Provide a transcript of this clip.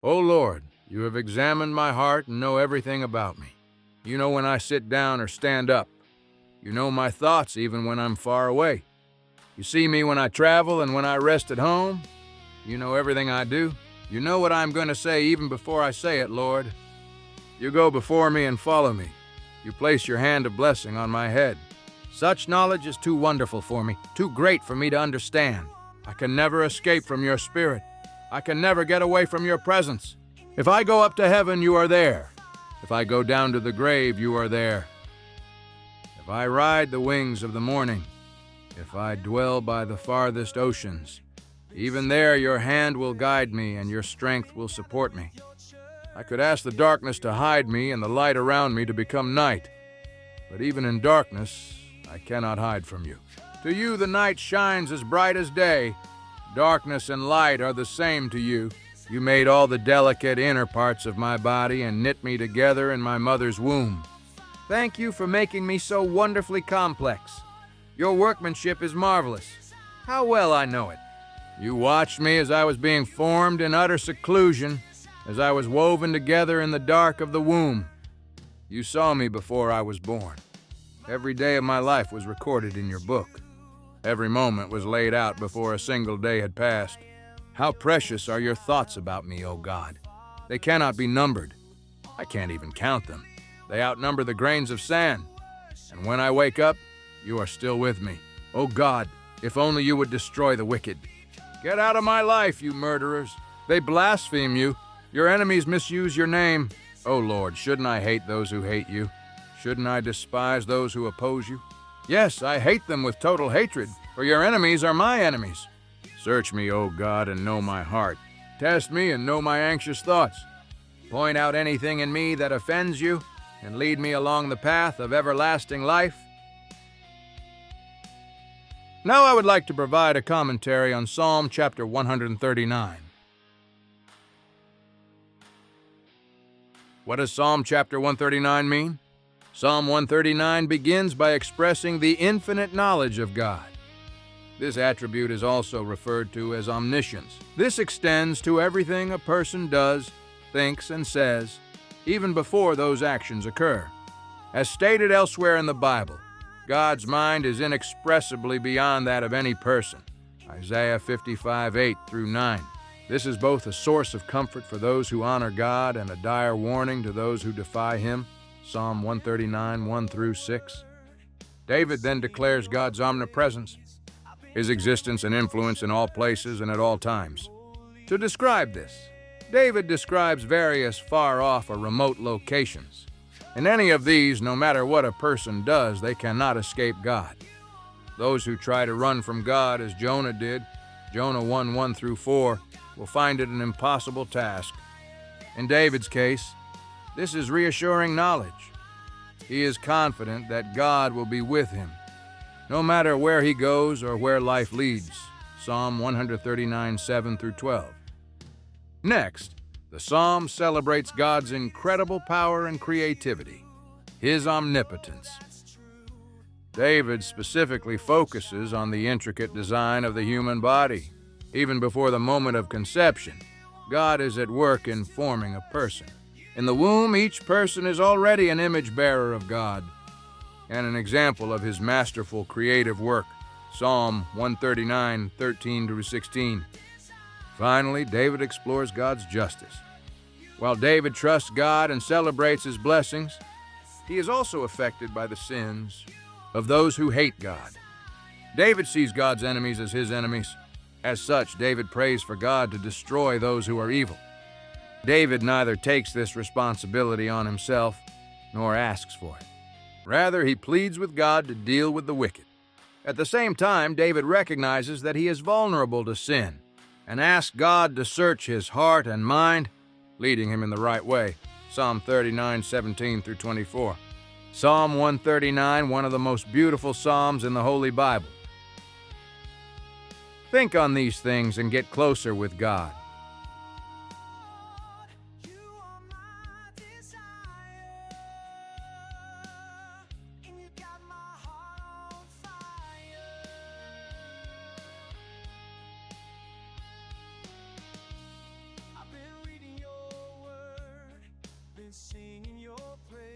O Lord, you have examined my heart and know everything about me. You know when I sit down or stand up. You know my thoughts even when I'm far away. You see me when I travel and when I rest at home. You know everything I do. You know what I'm going to say even before I say it, Lord. You go before me and follow me. You place your hand of blessing on my head. Such knowledge is too wonderful for me, too great for me to understand. I can never escape from your spirit. I can never get away from your presence. If I go up to heaven, you are there. If I go down to the grave, you are there. If I ride the wings of the morning, if I dwell by the farthest oceans, even there your hand will guide me and your strength will support me. I could ask the darkness to hide me and the light around me to become night. But even in darkness, I cannot hide from you. To you the night shines as bright as day. Darkness and light are the same to you. You made all the delicate inner parts of my body and knit me together in my mother's womb. Thank you for making me so wonderfully complex. Your workmanship is marvelous. How well I know it. You watched me as I was being formed in utter seclusion, as I was woven together in the dark of the womb. You saw me before I was born. Every day of my life was recorded in your book. Every moment was laid out before a single day had passed. How precious are your thoughts about me, O God. They cannot be numbered. I can't even count them. They outnumber the grains of sand. And when I wake up, you are still with me. O God, if only you would destroy the wicked. Get out of my life, you murderers. They blaspheme you. Your enemies misuse your name. O Lord, shouldn't I hate those who hate you? Shouldn't I despise those who oppose you? Yes, I hate them with total hatred, for your enemies are my enemies. Search me, O God, and know my heart. Test me and know my anxious thoughts. Point out anything in me that offends you, and lead me along the path of everlasting life. Now I would like to provide a commentary on Psalm chapter 139. What does Psalm chapter 139 mean? Psalm 139 begins by expressing the infinite knowledge of God. This attribute is also referred to as omniscience. This extends to everything a person does, thinks, and says, even before those actions occur. As stated elsewhere in the Bible, God's mind is inexpressibly beyond that of any person. Isaiah 55:8-9. This is both a source of comfort for those who honor God and a dire warning to those who defy Him. Psalm 139, 1-6. David then declares God's omnipresence, His existence and influence in all places and at all times. To describe this, David describes various far-off or remote locations. In any of these, no matter what a person does, they cannot escape God. Those who try to run from God, as Jonah did, Jonah 1:1-4, will find it an impossible task. In David's case, this is reassuring knowledge. He is confident that God will be with him, no matter where he goes or where life leads. Psalm 139:7-12. Next, the psalm celebrates God's incredible power and creativity, His omnipotence. David specifically focuses on the intricate design of the human body. Even before the moment of conception, God is at work in forming a person. In the womb, each person is already an image bearer of God and an example of His masterful creative work. Psalm 139:13-16. Finally, David explores God's justice. While David trusts God and celebrates His blessings, he is also affected by the sins of those who hate God. David sees God's enemies as His enemies. As such, David prays for God to destroy those who are evil. David neither takes this responsibility on himself nor asks for it. Rather, he pleads with God to deal with the wicked. At the same time, David recognizes that he is vulnerable to sin and asks God to search his heart and mind, leading him in the right way. Psalm 39:17-24. Psalm 139, one of the most beautiful psalms in the Holy Bible. Think on these things and get closer with God. I've been reading your singing your praise.